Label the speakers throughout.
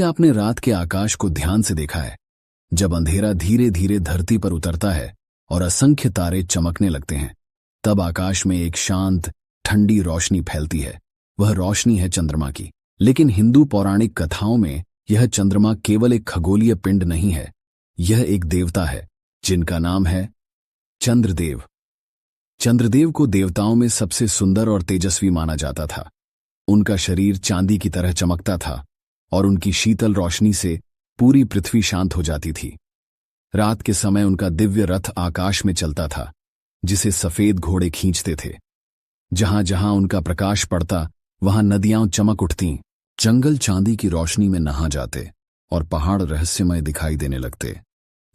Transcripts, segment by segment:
Speaker 1: आपने रात के आकाश को ध्यान से देखा है? जब अंधेरा धीरे धीरे धरती पर उतरता है और असंख्य तारे चमकने लगते हैं, तब आकाश में एक शांत ठंडी रोशनी फैलती है। वह रोशनी है चंद्रमा की। लेकिन हिंदू पौराणिक कथाओं में यह चंद्रमा केवल एक खगोलीय पिंड नहीं है, यह एक देवता है जिनका नाम है चंद्रदेव। चंद्रदेव को देवताओं में सबसे सुंदर और तेजस्वी माना जाता था। उनका शरीर चांदी की तरह चमकता था और उनकी शीतल रोशनी से पूरी पृथ्वी शांत हो जाती थी। रात के समय उनका दिव्य रथ आकाश में चलता था, जिसे सफेद घोड़े खींचते थे। जहां जहां उनका प्रकाश पड़ता, वहां नदियां चमक उठतीं, जंगल चांदी की रोशनी में नहा जाते और पहाड़ रहस्यमय दिखाई देने लगते।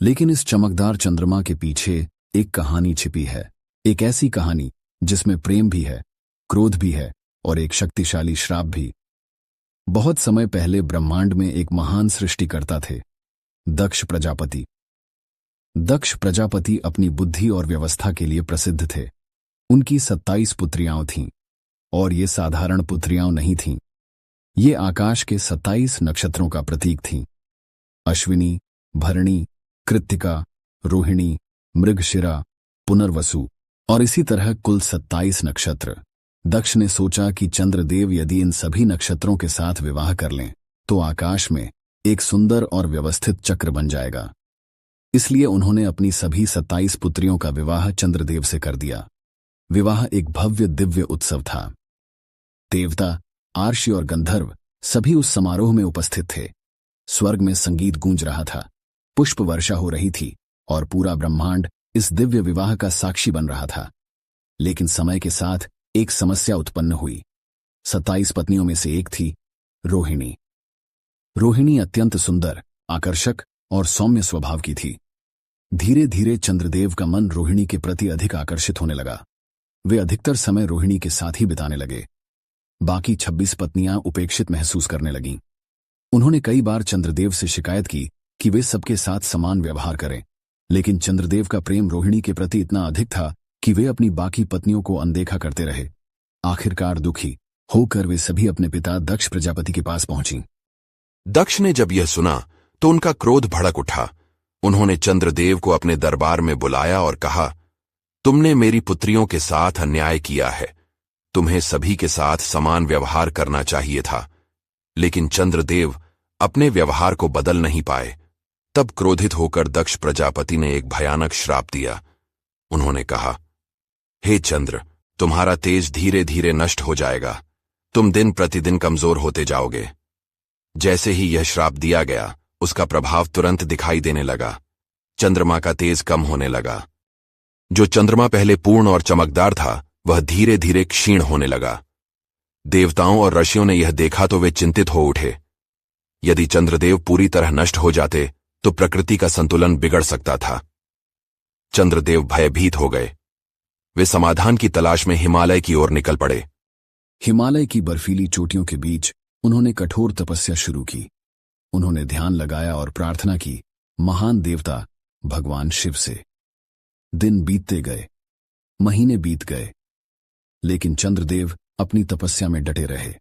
Speaker 1: लेकिन इस चमकदार चंद्रमा के पीछे एक कहानी छिपी है, एक ऐसी कहानी जिसमें प्रेम भी है, क्रोध भी है और एक शक्तिशाली श्राप भी। बहुत समय पहले ब्रह्मांड में एक महान सृष्टिकर्ता थे, दक्ष प्रजापति। दक्ष प्रजापति अपनी बुद्धि और व्यवस्था के लिए प्रसिद्ध थे। उनकी 27 पुत्रियां थीं, और ये साधारण पुत्रियां नहीं थीं। ये आकाश के 27 नक्षत्रों का प्रतीक थीं। अश्विनी, भरणी, कृत्तिका, रोहिणी, मृगशिरा, पुनर्वसु और इसी तरह कुल 27 नक्षत्र। दक्ष ने सोचा कि चंद्रदेव यदि इन सभी नक्षत्रों के साथ विवाह कर लें तो आकाश में एक सुंदर और व्यवस्थित चक्र बन जाएगा। इसलिए उन्होंने अपनी सभी 27 पुत्रियों का विवाह चंद्रदेव से कर दिया। विवाह एक भव्य दिव्य उत्सव था। देवता, आर्षि और गंधर्व सभी उस समारोह में उपस्थित थे। स्वर्ग में संगीत गूंज रहा था, पुष्प वर्षा हो रही थी और पूरा ब्रह्मांड इस दिव्य विवाह का साक्षी बन रहा था। लेकिन समय के साथ एक समस्या उत्पन्न हुई। 27 पत्नियों में से एक थी रोहिणी। रोहिणी अत्यंत सुंदर, आकर्षक और सौम्य स्वभाव की थी। धीरे धीरे चंद्रदेव का मन रोहिणी के प्रति अधिक आकर्षित होने लगा। वे अधिकतर समय रोहिणी के साथ ही बिताने लगे। बाकी 26 पत्नियां उपेक्षित महसूस करने लगीं। उन्होंने कई बार चंद्रदेव से शिकायत की कि वे सबके साथ समान व्यवहार करें, लेकिन चंद्रदेव का प्रेम रोहिणी के प्रति इतना अधिक था कि वे अपनी बाकी पत्नियों को अनदेखा करते रहे। आखिरकार दुखी होकर वे सभी अपने पिता दक्ष प्रजापति के पास पहुंची।
Speaker 2: दक्ष ने जब यह सुना तो उनका क्रोध भड़क उठा। उन्होंने चंद्रदेव को अपने दरबार में बुलाया और कहा, तुमने मेरी पुत्रियों के साथ अन्याय किया है। तुम्हें सभी के साथ समान व्यवहार करना चाहिए था। लेकिन चंद्रदेव अपने व्यवहार को बदल नहीं पाए। तब क्रोधित होकर दक्ष प्रजापति ने एक भयानक श्राप दिया। उन्होंने कहा, हे चंद्र, तुम्हारा तेज धीरे धीरे नष्ट हो जाएगा। तुम दिन प्रतिदिन कमजोर होते जाओगे। जैसे ही यह श्राप दिया गया, उसका प्रभाव तुरंत दिखाई देने लगा। चंद्रमा का तेज कम होने लगा। जो चंद्रमा पहले पूर्ण और चमकदार था, वह धीरे धीरे क्षीण होने लगा। देवताओं और ऋषियों ने यह देखा तो वे चिंतित हो उठे। यदि चंद्रदेव पूरी तरह नष्ट हो जाते तो प्रकृति का संतुलन बिगड़ सकता था। चंद्रदेव भयभीत हो गए। वे समाधान की तलाश में हिमालय की ओर निकल पड़े।
Speaker 1: हिमालय की बर्फीली चोटियों के बीच उन्होंने कठोर तपस्या शुरू की। उन्होंने ध्यान लगाया और प्रार्थना की महान देवता भगवान शिव से। दिन बीतते गए, महीने बीत गए, लेकिन चंद्रदेव अपनी तपस्या में डटे रहे।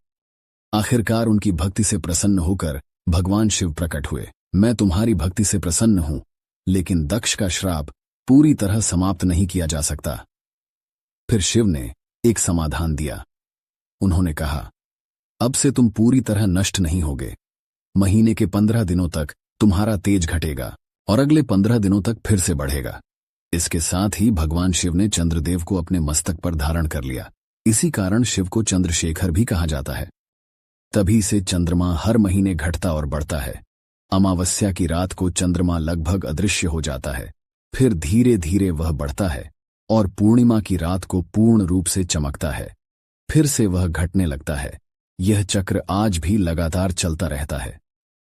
Speaker 1: आखिरकार उनकी भक्ति से प्रसन्न होकर भगवान शिव प्रकट हुए। मैं तुम्हारी भक्ति से प्रसन्न हूं, लेकिन दक्ष का श्राप पूरी तरह समाप्त नहीं किया जा सकता। फिर शिव ने एक समाधान दिया। उन्होंने कहा, अब से तुम पूरी तरह नष्ट नहीं होगे। महीने के 15 दिनों तक तुम्हारा तेज घटेगा और अगले 15 दिनों तक फिर से बढ़ेगा। इसके साथ ही भगवान शिव ने चंद्रदेव को अपने मस्तक पर धारण कर लिया। इसी कारण शिव को चंद्रशेखर भी कहा जाता है। तभी से चंद्रमा हर महीने घटता और बढ़ता है। अमावस्या की रात को चंद्रमा लगभग अदृश्य हो जाता है। फिर धीरे धीरे वह बढ़ता है और पूर्णिमा की रात को पूर्ण रूप से चमकता है। फिर से वह घटने लगता है। यह चक्र आज भी लगातार चलता रहता है।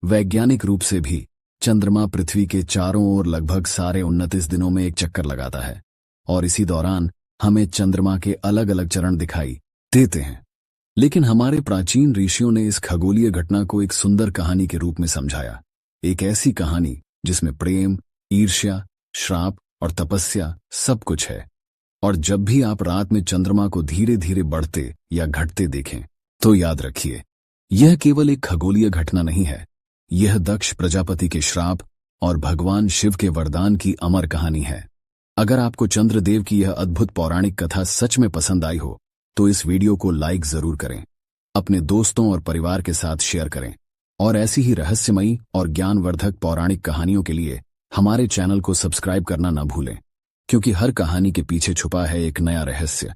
Speaker 1: वैज्ञानिक रूप से भी चंद्रमा पृथ्वी के चारों ओर लगभग सारे 29 दिनों में एक चक्कर लगाता है और इसी दौरान हमें चंद्रमा के अलग अलग चरण दिखाई देते हैं। लेकिन हमारे प्राचीन ऋषियों ने इस खगोलीय घटना को एक सुंदर कहानी के रूप में समझाया। एक ऐसी कहानी जिसमें प्रेम, ईर्ष्या, श्राप और तपस्या सब कुछ है। और जब भी आप रात में चंद्रमा को धीरे धीरे बढ़ते या घटते देखें तो याद रखिए, यह केवल एक खगोलीय घटना नहीं है, यह दक्ष प्रजापति के श्राप और भगवान शिव के वरदान की अमर कहानी है। अगर आपको चंद्रदेव की यह अद्भुत पौराणिक कथा सच में पसंद आई हो तो इस वीडियो को लाइक जरूर करें, अपने दोस्तों और परिवार के साथ शेयर करें और ऐसी ही रहस्यमयी और ज्ञानवर्धक पौराणिक कहानियों के लिए हमारे चैनल को सब्सक्राइब करना न भूलें, क्योंकि हर कहानी के पीछे छुपा है एक नया रहस्य।